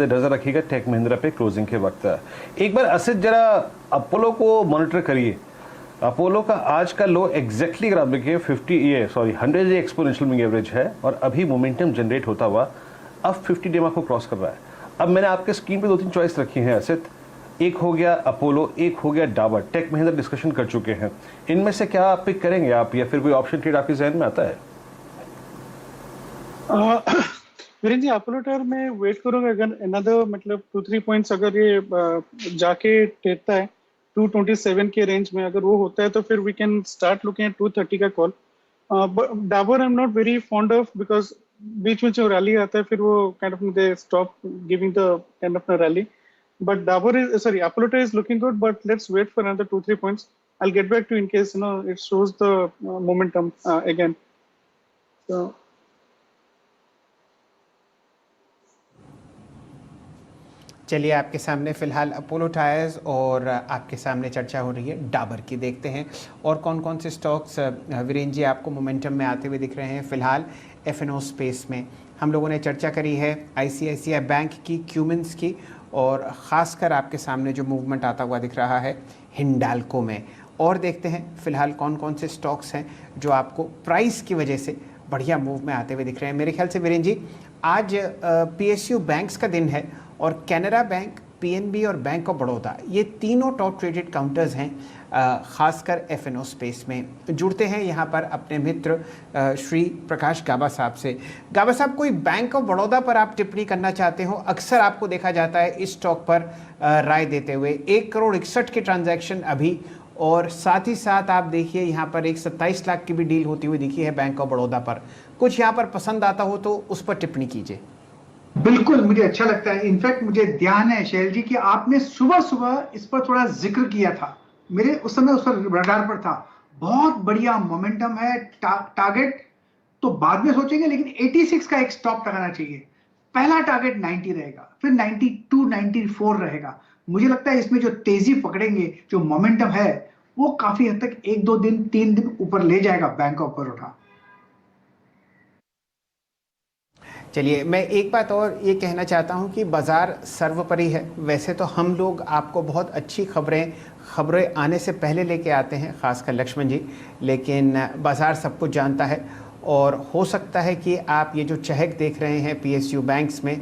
नजर रखिएगा टेक महिंद्रा पे क्लोजिंग के वक्त। एक बार असित जरा अपोलो को मॉनिटर करिए। अपोलो का आज का लो एग्जैक्टली अगर आप देखिए 100 एक्सपोनेंशियल मूविंग एवरेज है और अभी मोमेंटम जनरेट होता हुआ अब 50 डेमा को क्रॉस कर रहा है। अब मैंने आपके स्क्रीन पे 2-3 चॉइस रखी हैं असित, एक हो गया अपोलो, एक हो गया डाबर। टेक महिंद्रा डिस्कशन कर चुके हैं, इनमें से क्या आप पिक करेंगे आप, या फिर कोई ऑप्शन ट्रेड आपके जहन में आता है? वीरेंद्र जी, अपोलो टायर में वेट करूंगा। अगर अनदर मतलब 2-3 पॉइंट्स अगर ये जाके टेकता है 227 के रेंज में, अगर वो होता है तो फिर we can start looking at 230 का call. Dabur I am not very fond of, because बीच में जो रैली आता है फिर वो kind of they stop giving the kind of rally. But Dabur is sorry Apollo tyre is looking good, but let's wait for another 2-3 points. I'll get back to in case it shows the momentum again. So चलिए, आपके सामने फ़िलहाल Apollo tyres और आपके सामने चर्चा हो रही है डाबर की। देखते हैं और कौन कौन से स्टॉक्स वीरेंद्र जी आपको मोमेंटम में आते हुए दिख रहे हैं। फ़िलहाल F&O स्पेस में हम लोगों ने चर्चा करी है ICICI बैंक की, क्यूमिंस की, और ख़ासकर आपके सामने जो मूवमेंट आता हुआ दिख रहा है हिंडाल्को में। और देखते हैं फ़िलहाल कौन कौन से स्टॉक्स हैं जो आपको प्राइस की वजह से बढ़िया मूव में आते हुए दिख रहे हैं। मेरे ख्याल से वीरेंद्र जी आज PSU बैंक्स का दिन है और कैनरा बैंक, PNB और बैंक ऑफ बड़ौदा, ये तीनों टॉप ट्रेडेड काउंटर्स हैं ख़ासकर F&O स्पेस में। जुड़ते हैं यहाँ पर अपने मित्र श्री प्रकाश गाबा साहब से। गाबा साहब, कोई बैंक ऑफ बड़ौदा पर आप टिप्पणी करना चाहते हो? अक्सर आपको देखा जाता है इस स्टॉक पर राय देते हुए। 1 करोड़ 61 के ट्रांजैक्शन अभी, और साथ ही साथ आप देखिए यहाँ पर एक 27 लाख की भी डील होती हुई दिखी है बैंक ऑफ बड़ौदा पर। कुछ यहाँ पर पसंद आता हो तो उस पर टिप्पणी कीजिए। बिल्कुल, मुझे अच्छा लगता है। इनफैक्ट मुझे ध्यान है शैल जी कि आपने सुबह सुबह इस पर थोड़ा जिक्र किया था, मेरे उस समय उस पर रडार पर था। बहुत बढ़िया मोमेंटम है। टारगेट तो बाद में सोचेंगे, लेकिन 86 का एक स्टॉप लगाना चाहिए। पहला टारगेट 90 रहेगा, फिर 92, 94 रहेगा। मुझे लगता है इसमें जो तेजी पकड़ेंगे, जो मोमेंटम है, वो काफी हद तक 1-2 दिन 3 दिन ऊपर ले जाएगा बैंक ऑफ बड़ौदा। चलिए, मैं एक बात और ये कहना चाहता हूँ कि बाज़ार सर्वोपरि है। वैसे तो हम लोग आपको बहुत अच्छी खबरें आने से पहले लेके आते हैं, ख़ासकर लक्ष्मण जी, लेकिन बाज़ार सब कुछ जानता है और हो सकता है कि आप ये जो चहक देख रहे हैं PSU बैंक्स में,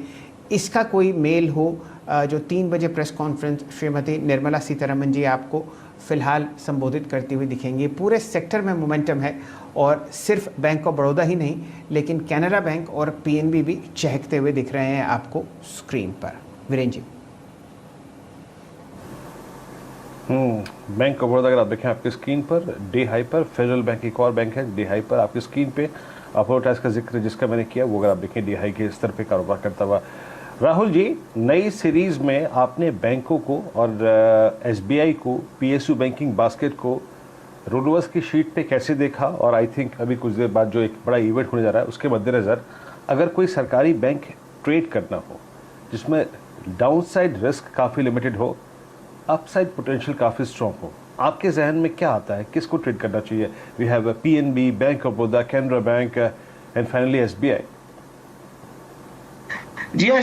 इसका कोई मेल हो जो 3 बजे प्रेस कॉन्फ्रेंस श्रीमती निर्मला सीतारमन जी आपको फ़िलहाल संबोधित करती हुई दिखेंगी। पूरे सेक्टर में मोमेंटम है और सिर्फ बैंक ऑफ बड़ौदा ही नहीं, लेकिन कैनरा बैंक और PNB भी चहकते हुए दिख रहे हैं आपको स्क्रीन पर। वीरेंद्र जी, बैंक ऑफ बड़ौदा अगर आप देखें आपकी स्क्रीन पर डे हाई पर, फेडरल बैंक एक और बैंक है डे हाई पर आपकी स्क्रीन पे। अपोलो टायर्स का जिक्र जिसका मैंने किया वो अगर आप देखें डे हाई के स्तर पे कारोबार करता हुआ। राहुल जी, नई सीरीज में आपने बैंकों को और SBI को, PSU बैंकिंग बास्केट को रोलवर्स की शीट पे कैसे देखा? और आई थिंक अभी कुछ देर बाद जो एक बड़ा इवेंट होने जा रहा है उसके मद्देनज़र अगर कोई सरकारी बैंक ट्रेड करना हो जिसमें डाउनसाइड रिस्क काफ़ी लिमिटेड हो, अपसाइड पोटेंशियल काफ़ी स्ट्रॉन्ग हो, आपके जहन में क्या आता है? किसको ट्रेड करना चाहिए? We have PNB, bank of Baroda, Canara bank and finally SBI। जी हाँ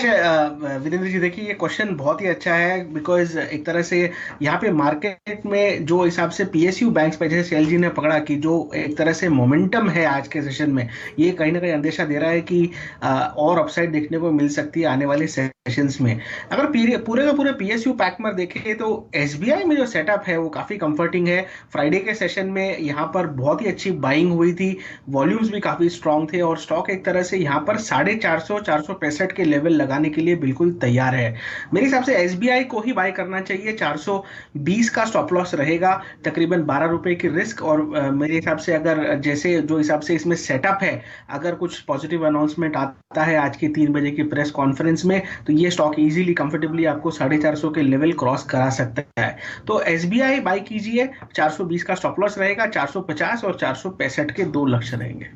वीरेंद्र जी, देखिए ये क्वेश्चन बहुत ही अच्छा है, बिकॉज एक तरह से यहाँ पे मार्केट में जो हिसाब से PSU बैंक्स पे जैसे शैल जी ने पकड़ा कि जो एक तरह से मोमेंटम है आज के सेशन में, ये कहीं ना कहीं अंदेशा दे रहा है कि और अपसाइड देखने को मिल सकती है आने वाले सेशंस में। अगर पूरे का पूरे PSU पैक में देखें तो SBI में जो सेटअप है वो काफी कंफर्टिंग है। फ्राइडे के सेशन में यहाँ पर बहुत ही अच्छी बाइंग हुई थी, वॉल्यूम्स भी काफी स्ट्रॉन्ग थे और स्टॉक एक तरह से यहाँ पर 465 के लेवल लगाने के लिए बिल्कुल तैयार है। मेरे हिसाब से SBI को ही बाय करना चाहिए। 420 का स्टॉप लॉस रहेगा, तकरीबन 12 रुपए की रिस्क। और मेरे हिसाब से अगर जैसे जो हिसाब से इसमें सेटअप है, अगर कुछ पॉजिटिव अनाउंसमेंट आता है आज की 3 बजे की प्रेस कॉन्फ्रेंस में, तो ये स्टॉक इजीली कंफर्टेबली आपको 450 के लेवल क्रॉस करा सकता है। तो SBI बाय कीजिए, 420 का स्टॉप लॉस रहेगा, 450 और 465 के 2 लक्ष्य रहेंगे।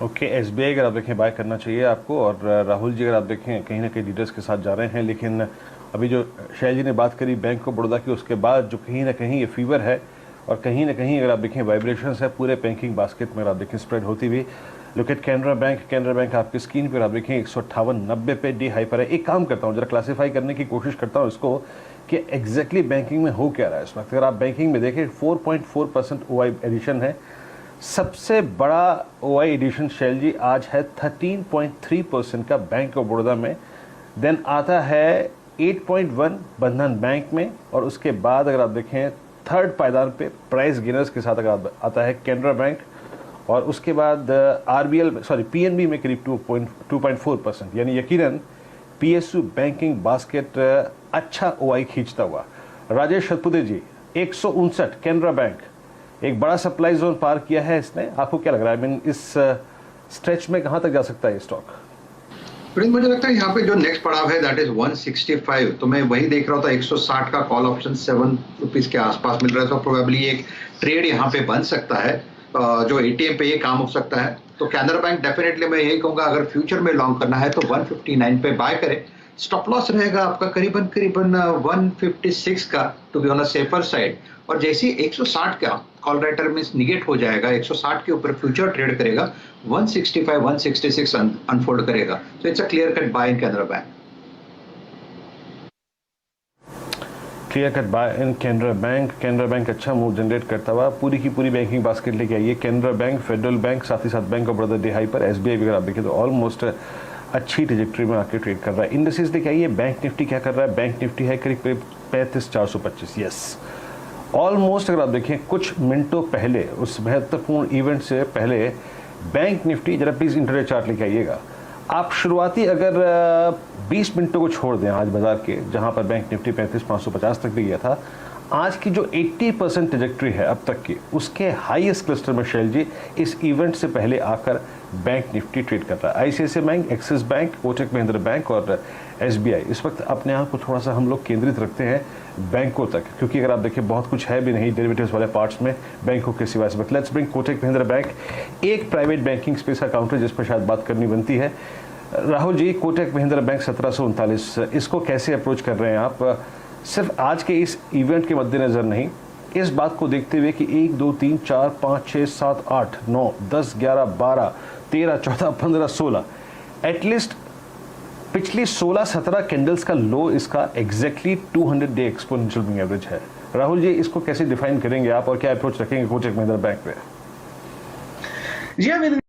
ओके, SBI अगर आप देखें बाय करना चाहिए आपको। और राहुल जी, अगर आप देखें कहीं ना कहीं लीडर्स के साथ जा रहे हैं, लेकिन अभी जो शैल जी ने बात करी बैंक ऑफ बड़ौदा की, उसके बाद जो कहीं ना कहीं ये फीवर है और कहीं ना कहीं अगर आप देखें वाइब्रेशंस है पूरे बैंकिंग बास्केट में, अगर आप देखें स्प्रेड होती हुई। लुक एट कैनरा बैंक आपकी स्क्रीन पर आप देखें 158.90 पे डी हाई पर है। एक काम करता हूँ, जरा क्लासीफाई करने की कोशिश करता हूँ इसको कि एग्जैक्टली बैंकिंग में हो क्या रहा है इस वक्त। अगर आप बैंकिंग में देखें 4.4% ओआई एडिशन है। सबसे बड़ा ओआई एडिशन शैल जी आज है 13.3% का बैंक ऑफ बड़ौदा में। देन आता है 8.1 बंधन बैंक में, और उसके बाद अगर आप देखें थर्ड पायदान पे प्राइस गेनर्स के साथ अगर आता है कैनरा बैंक, और उसके बाद पीएनबी में करीब 2.4%। यानी यकीनन पीएसयू बैंकिंग बास्केट अच्छा ओआई खींचता हुआ। राजेश सतपुते जी 159 कैनरा बैंक, एक बड़ा सप्लाई जोन पार किया है इसने। आपको क्या लग रहा है, इस स्ट्रेच में कहां तक जा सकता है स्टॉक? मुझे लगता है यहाँ पे जो नेक्स्ट पड़ाव है दैट इज 165। तो मैं वही देख रहा था, 160 का कॉल ऑप्शन 7 रुपीज के आसपास मिल रहा है। तो प्रोबेबली एक ट्रेड यहाँ पे बन सकता है, जो एटीएम पे ये काम हो सकता है। तो कैनरा बैंक डेफिनेटली मैं यही कहूंगा, अगर फ्यूचर में लॉन्ग करना है तो 159 पे बाय करें। स्टॉप लॉस रहेगा आपका करीबन 156 का, to be on a safer side. और जैसे ही 160 का कॉल राइटर में निगेट हो जाएगा, 160 के ऊपर फ्यूचर ट्रेड करेगा, 165 166 अनफोल्ड करेगा। तो it's a clear cut by in Canara bank. Clear cut by in Canara bank अच्छा मूव जनरेट करता हुआ पूरी की पूरी बैंकिंग बास्केट लेके आइए। कैनरा बैंक, फेडरल बैंक, साथ ही साथ bank of Baroda D high पर, एसबीआई वगैरह आप देखें तो ऑलमोस्ट अच्छी ट्रेजेक्ट्री में आके ट्रेड कर रहा है। इंडेक्सेस लेके आइए। बैंक निफ्टी क्या कर रहा है? बैंक निफ्टी है करीब 35,425। यस, ऑलमोस्ट अगर आप देखें कुछ मिनटों पहले, उस महत्वपूर्ण इवेंट से पहले बैंक निफ्टी, जरा प्लीज इंटरडे चार्ट लेके आइएगा आप। शुरुआती अगर 20 मिनटों को छोड़ दें आज बाजार के, जहां पर बैंक निफ्टी 35,550 तक भी गया था, आज की जो 80% ट्रेजेक्ट्री है अब तक की, उसके हाईएस्ट क्लस्टर में शैल जी इस इवेंट से पहले आकर बैंक निफ्टी ट्रेड कर रहा है। ICICI bank, axis bank, Kotak Mahindra bank और एसबीआई। इस वक्त अपने आप को थोड़ा सा हम लोग केंद्रित रखते हैं बैंकों तक, क्योंकि अगर आप देखें बहुत कुछ है भी नहीं डेरिवेटिव्स वाले पार्ट्स में बैंकों के सिवाय। But let's bring Kotak Mahindra bank, एक प्राइवेट बैंकिंग स्पेस का काउंटर जिस पर शायद बात करनी बनती है। राहुल जी, कोटक महिंद्रा बैंक 1739, इसको कैसे अप्रोच कर रहे हैं आप? सिर्फ आज के इस इवेंट के मद्देनजर नहीं, इस बात को देखते हुए कि 1 2 3 4 5 6 7 8 9 10 11 12 13 14 15 16 एटलीस्ट पिछली 16-17 कैंडल्स का लो इसका exactly 200 day exponential moving average है। राहुल जी, इसको कैसे डिफाइन करेंगे आप और क्या अप्रोच रखेंगे कोटक महिंद्रा बैंक पे? जी हाँ,